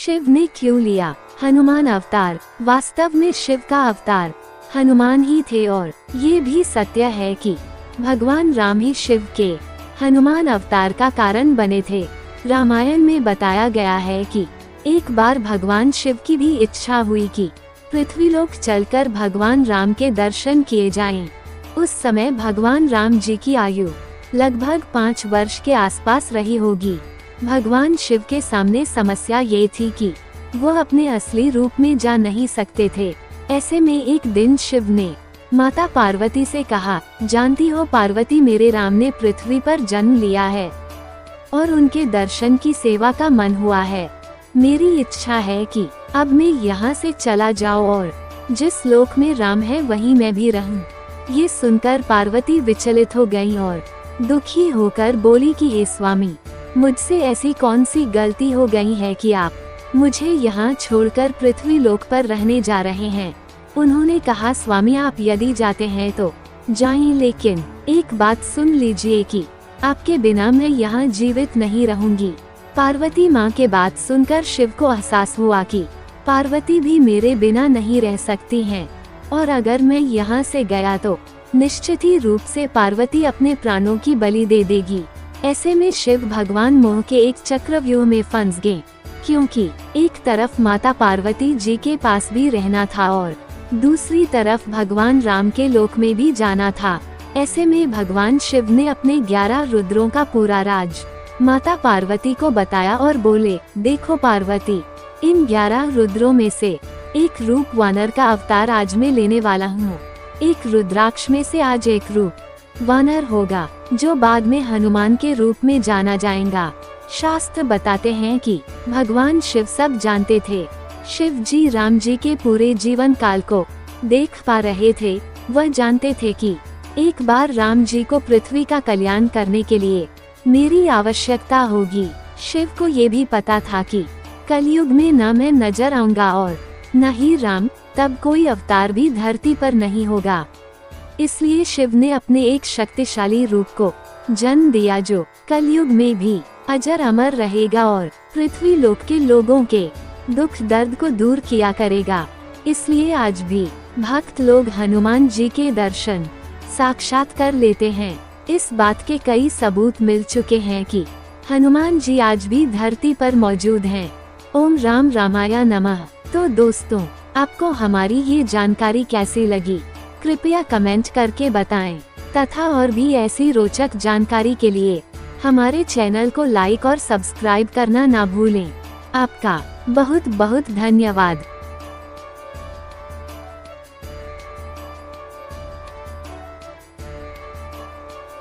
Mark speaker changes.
Speaker 1: शिव ने क्यों लिया हनुमान अवतार? वास्तव में शिव का अवतार हनुमान ही थे और ये भी सत्य है कि भगवान राम ही शिव के हनुमान अवतार का कारण बने थे। रामायण में बताया गया है कि एक बार भगवान शिव की भी इच्छा हुई कि पृथ्वीलोक चलकर भगवान राम के दर्शन किए जाएं। उस समय भगवान राम जी की आयु लगभग 5 वर्ष के आसपास रही होगी। भगवान शिव के सामने समस्या ये थी कि वो अपने असली रूप में जा नहीं सकते थे। ऐसे में एक दिन शिव ने माता पार्वती से कहा, जानती हो पार्वती, मेरे राम ने पृथ्वी पर जन्म लिया है और उनके दर्शन की सेवा का मन हुआ है। मेरी इच्छा है कि अब मैं यहाँ से चला जाऊँ और जिस लोक में राम है वहीं मैं भी रहूं। ये सुनकर पार्वती विचलित हो गई और दुखी होकर बोली कि हे स्वामी, मुझसे ऐसी कौन सी गलती हो गई है कि आप मुझे यहाँ छोड़कर पृथ्वी लोक पर रहने जा रहे हैं। उन्होंने कहा, स्वामी आप यदि जाते हैं तो जाएं, लेकिन एक बात सुन लीजिए कि आपके बिना मैं यहाँ जीवित नहीं रहूंगी। पार्वती माँ के बात सुनकर शिव को एहसास हुआ कि पार्वती भी मेरे बिना नहीं रह सकती हैं और अगर मैं यहाँ से गया तो निश्चित ही रूप से पार्वती अपने प्राणों की बलि दे देगी। ऐसे में शिव भगवान मोह के एक चक्रव्यूह में फंस गए, क्योंकि एक तरफ माता पार्वती जी के पास भी रहना था और दूसरी तरफ भगवान राम के लोक में भी जाना था। ऐसे में भगवान शिव ने अपने 11 रुद्रों का पूरा राज माता पार्वती को बताया और बोले, देखो पार्वती, इन 11 रुद्रों में से एक रूप वानर का अवतार आज मैं लेने वाला हूँ। एक रुद्राक्ष में से आज एक रूप वानर होगा जो बाद में हनुमान के रूप में जाना जाएगा। शास्त्र बताते हैं कि भगवान शिव सब जानते थे। शिव जी राम जी के पूरे जीवन काल को देख पा रहे थे। वह जानते थे कि एक बार राम जी को पृथ्वी का कल्याण करने के लिए मेरी आवश्यकता होगी। शिव को ये भी पता था कि कलयुग में न मैं नजर आऊंगा और न ही राम, तब कोई अवतार भी धरती पर नहीं होगा। इसलिए शिव ने अपने एक शक्तिशाली रूप को जन्म दिया जो कलयुग में भी अजर अमर रहेगा और पृथ्वी लोक के लोगों के दुख दर्द को दूर किया करेगा। इसलिए आज भी भक्त लोग हनुमान जी के दर्शन साक्षात कर लेते हैं। इस बात के कई सबूत मिल चुके हैं कि हनुमान जी आज भी धरती पर मौजूद हैं। ओम राम रामाय नमः। तो दोस्तों, आपको हमारी ये जानकारी कैसी लगी? कृपया कमेंट करके बताएं तथा और भी ऐसी रोचक जानकारी के लिए हमारे चैनल को लाइक और सब्सक्राइब करना ना भूलें। आपका बहुत बहुत धन्यवाद।